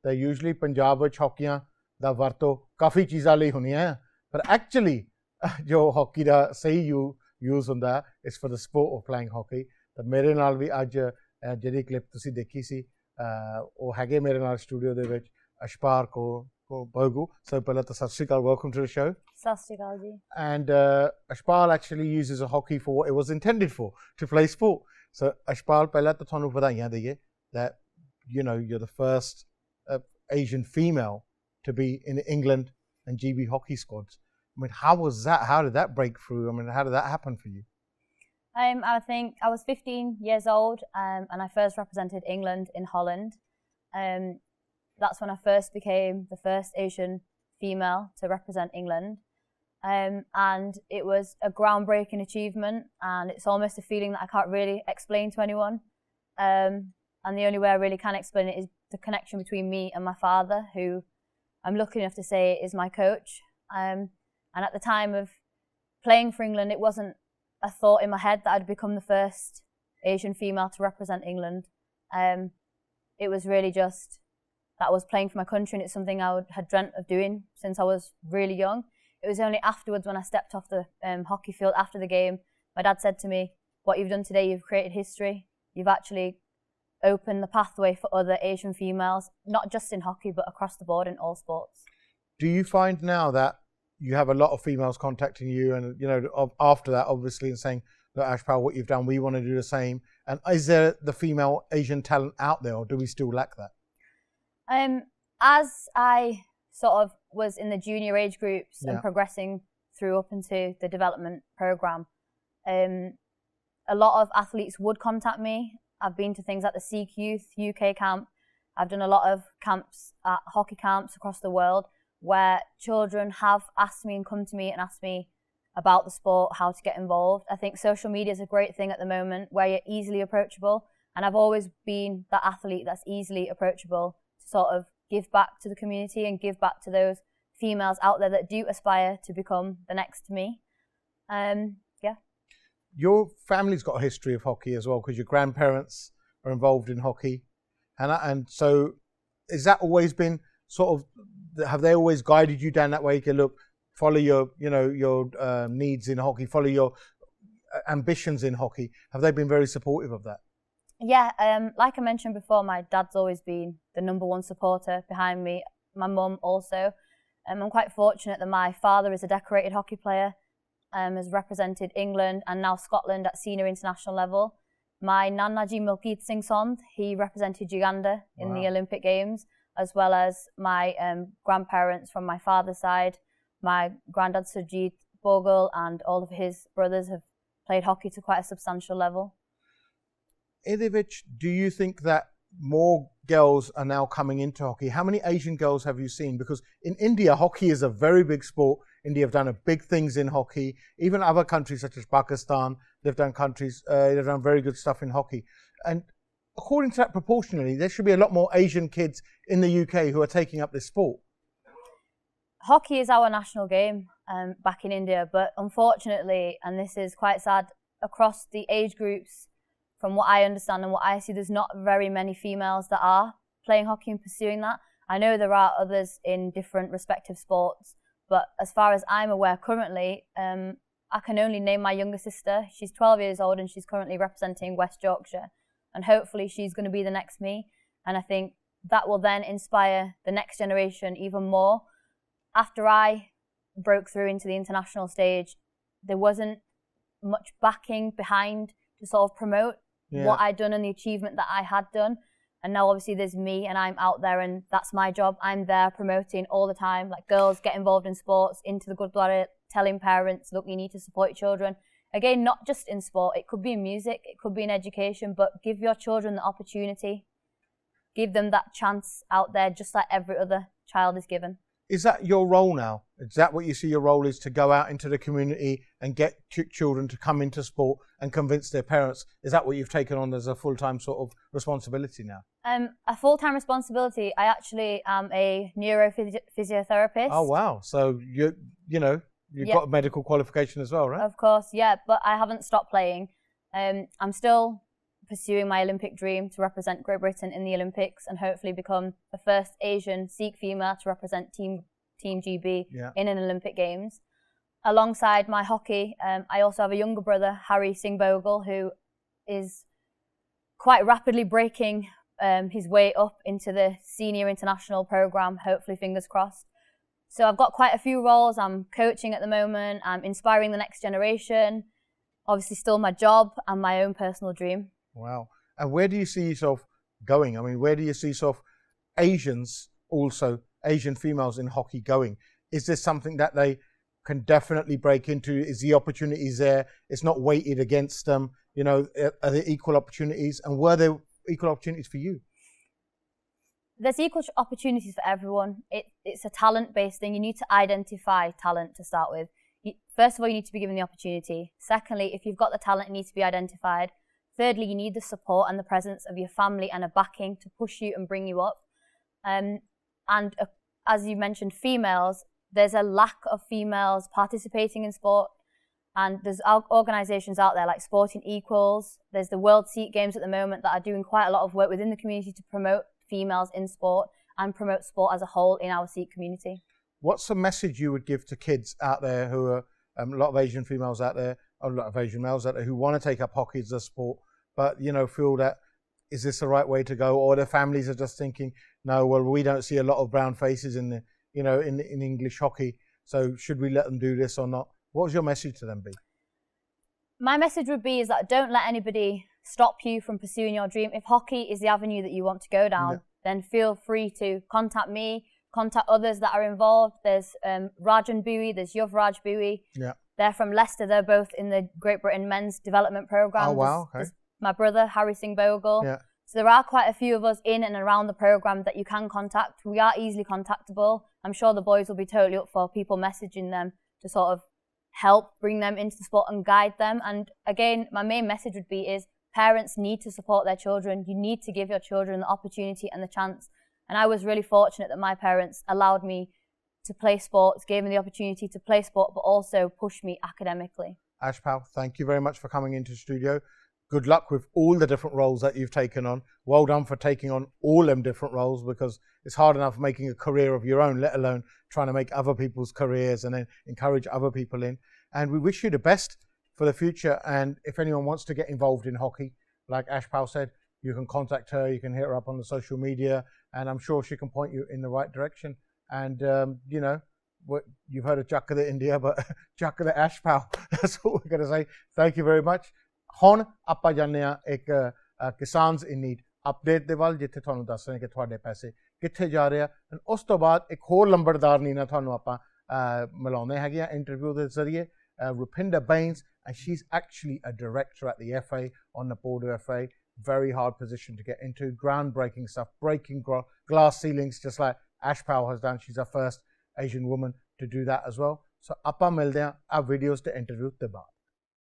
ਤਾਂ ਯੂਜੂਅਲੀ ਪੰਜਾਬ ਵਿੱਚ ਹਾਕੀਆਂ ਦਾ ਵਰਤੋਂ ਕਾਫੀ ਚੀਜ਼ਾਂ ਲਈ ਹੁੰਦੀਆਂ ਆ ਪਰ ਐਕਚੁਅਲੀ ਜੋ ਹਾਕੀ ਦਾ ਸਹੀ ਯੂਜ਼ ਹੁੰਦਾ ਇਸ for the sport of playing hockey ਤਾਂ ਮੇਰੇ ਨਾਲ ਵੀ ਅੱਜ ਜਿਹੜੀ ਕਲਿੱਪ ਤੁਸੀਂ ਦੇਖੀ ਸੀ ਉਹ ਹੈਗੇ ਮੇਰੇ ਨਾਲ ਸਟੂਡੀਓ ਦੇ ਵਿੱਚ ਅਸ਼ਪਾਰ ਕੋ Bhogal. So sat sri akal, welcome to the show. Sat sri akal ji. And Ashpal actually uses a hockey for what it was intended for, to play sport. So Ashpal, pehla to thanu vadaiyan deiye that you're the first Asian female to be in the England and GB hockey squads. I mean, how was that? How did that break through? I mean, how did that happen for you? I think I was 15 years old and I first represented England in Holland. That's when I first became the first Asian female to represent England. And it was a groundbreaking achievement, and it's almost a feeling that I can't really explain to anyone. And the only way I really can explain it is the connection between me and my father, who I'm lucky enough to say is my coach. And at the time of playing for England, it wasn't a thought in my head that I'd become the first Asian female to represent England. It was really just that I was playing for my country, and it's something I had dreamt of doing since I was really young. It was only afterwards when I stepped off the hockey field after the game, my dad said to me, what you've done today, you've created history. You've actually opened the pathway for other Asian females, not just in hockey, but across the board in all sports. Do you find now that you have a lot of females contacting you and, after that, obviously, and saying, look, Ashpal, what you've done, we want to do the same. And is there the female Asian talent out there, or do we still lack that? As I sort of was in the junior age groups and progressing through up into the development program, a lot of athletes would contact me. I've been to things like the Sikh Youth UK camp. I've done a lot of camps at hockey camps across the world where children have asked me and come to me and asked me about the sport, how to get involved. I think social media is a great thing at the moment where you're easily approachable, and I've always been that athlete that's easily approachable, sort of give back to the community and give back to those females out there that do aspire to become the next me. Your family's got a history of hockey as well, because your grandparents are involved in hockey, and so has that always been sort of, have they always guided you down that way? Okay, look, follow your needs in hockey, follow your ambitions in hockey. Have they been very supportive of that? Yeah, like I mentioned before, my dad's always been the number one supporter behind me. My mum also. I'm quite fortunate that my father is a decorated hockey player, has represented England and now Scotland at senior international level. My Nana Ji Milkit Singh Sond, he represented Uganda in the Olympic Games, as well as my grandparents from my father's side. My granddad Surjit Bhogal and all of his brothers have played hockey to quite a substantial level. Do you think that more girls are now coming into hockey? How many Asian girls have you seen? Because in India, hockey is a very big sport. India have done big things in hockey. Even other countries such as Pakistan, they've done very good stuff in hockey. And according to that, proportionally, there should be a lot more Asian kids in the UK who are taking up this sport. Hockey is our national game back in India, but unfortunately, and this is quite sad, across the age groups, from what I understand and what I see, there's not very many females that are playing hockey and pursuing that. I know there are others in different respective sports, but as far as I'm aware currently, I can only name my younger sister. She's 12 years old and she's currently representing West Yorkshire, and hopefully she's going to be the next me, and I think that will then inspire the next generation even more. After I broke through into the international stage, there wasn't much backing behind to sort of promote what I'd done and the achievement that I had done. And now obviously there's me and I'm out there, and that's my job. I'm there promoting all the time, like, girls get involved in sports, into the Gurdwara, telling parents, look, you need to support your children. Again, not just in sport, it could be in music, it could be in education, but give your children the opportunity. Give them that chance out there, just like every other child is given. Is that your role now? Is that what you see your role is, to go out into the community and get children to come into sport and convince their parents? Is that what you've taken on as a full-time sort of responsibility now? A full-time responsibility. I actually am a neurophysiotherapist. Oh, wow. So, you've got a medical qualification as well, right? Of course, yeah. But I haven't stopped playing. I'm still pursuing my Olympic dream to represent Great Britain in the Olympics and hopefully become the first Asian Sikh female to represent Team GB in an Olympic Games. Alongside my hockey, I also have a younger brother, Harry Singh Bhogal, who is quite rapidly breaking his way up into the senior international program, hopefully fingers crossed. So I've got quite a few roles. I'm coaching at the moment, I'm inspiring the next generation, obviously still my job and my own personal dream. Wow. And where do you see yourself going? I mean, where do you see sort of Asians, also Asian females in hockey going? Is this something that they can definitely break into? Is the opportunities there? It's not weighted against them. You know, are there equal opportunities? And were there equal opportunities for you? There's equal opportunities for everyone. It's a talent-based thing. You need to identify talent to start with. First of all, you need to be given the opportunity. Secondly, if you've got the talent, it needs to be identified. Thirdly, you need the support and the presence of your family and a backing to push you and bring you up. As you mentioned, females, there's a lack of females participating in sport. And there's organisations out there like Sporting Equals. There's the World Sikh Games at the moment that are doing quite a lot of work within the community to promote females in sport and promote sport as a whole in our Sikh community. What's the message you would give to kids out there who are, a lot of Asian females out there, a lot of Asian males out there who want to take up hockey as a sport, but, you know, feel that, is this the right way to go? Or their families are just thinking, no, well, we don't see a lot of brown faces in the, you know, in English hockey, so should we let them do this or not? What would your message to them be? My message would be is that don't let anybody stop you from pursuing your dream. If hockey is the avenue that you want to go down, then feel free to contact me, contact others that are involved. There's Rajan Bui, there's Yuvraj Bui. Yeah. They're from Leicester. They're both in the Great Britain Men's Development Programme. Oh, wow. Okay. There's my brother, Harry Singh Bhogal. Yeah. So there are quite a few of us in and around the programme that you can contact. We are easily contactable. I'm sure the boys will be totally up for people messaging them to sort of help bring them into the sport and guide them. And again, my main message would be is parents need to support their children. You need to give your children the opportunity and the chance. And I was really fortunate that my parents allowed me to play sports, gave me the opportunity to play sport, but also pushed me academically. Ashpal, thank you very much for coming into the studio. Good luck with all the different roles that you've taken on. Well done for taking on all them different roles, because it's hard enough making a career of your own, let alone trying to make other people's careers and then encourage other people in. And we wish you the best for the future. And if anyone wants to get involved in hockey, like Ashpal said, you can contact her, you can hit her up on the social media, and I'm sure she can point you in the right direction. And, you know, you've heard of Chakka the India, but Chakka the Ashpal. That's what we're going to say. Thank you very much. ਹੁਣ ਆਪਾਂ ਜਾਣਦੇ ਆ ਇੱਕ ਕਿਸਾਨਸ ਇਨ need update ਦੇ ਵੱਲ, ਜਿੱਥੇ ਤੁਹਾਨੂੰ ਦੱਸਦੇ ਕਿ ਤੁਹਾਡੇ ਪੈਸੇ ਕਿੱਥੇ ਜਾ ਰਹੇ ਆ। ਉਸ ਤੋਂ ਬਾਅਦ ਇੱਕ ਹੋਰ ਲੰਬੜਦਾਰਨੀ ਨਾਲ ਤੁਹਾਨੂੰ ਆਪਾਂ ਮਿਲਾਉਂਦੇ ਹੈਗੇ ਆ ਇੰਟਰਵਿਊ ਦੇ ਜ਼ਰੀਏ, Rupinder Bains, and she's actually a director at the FA, on the board of FA. Very hard position to get into, groundbreaking stuff, breaking glass ceilings just like Ashpal has done. She's our first Asian woman to do that as well. So ਆਪਾਂ ਮਿਲਦੇ ਆ videos ਤੇ interview ਦੇ ਬਾਅਦ।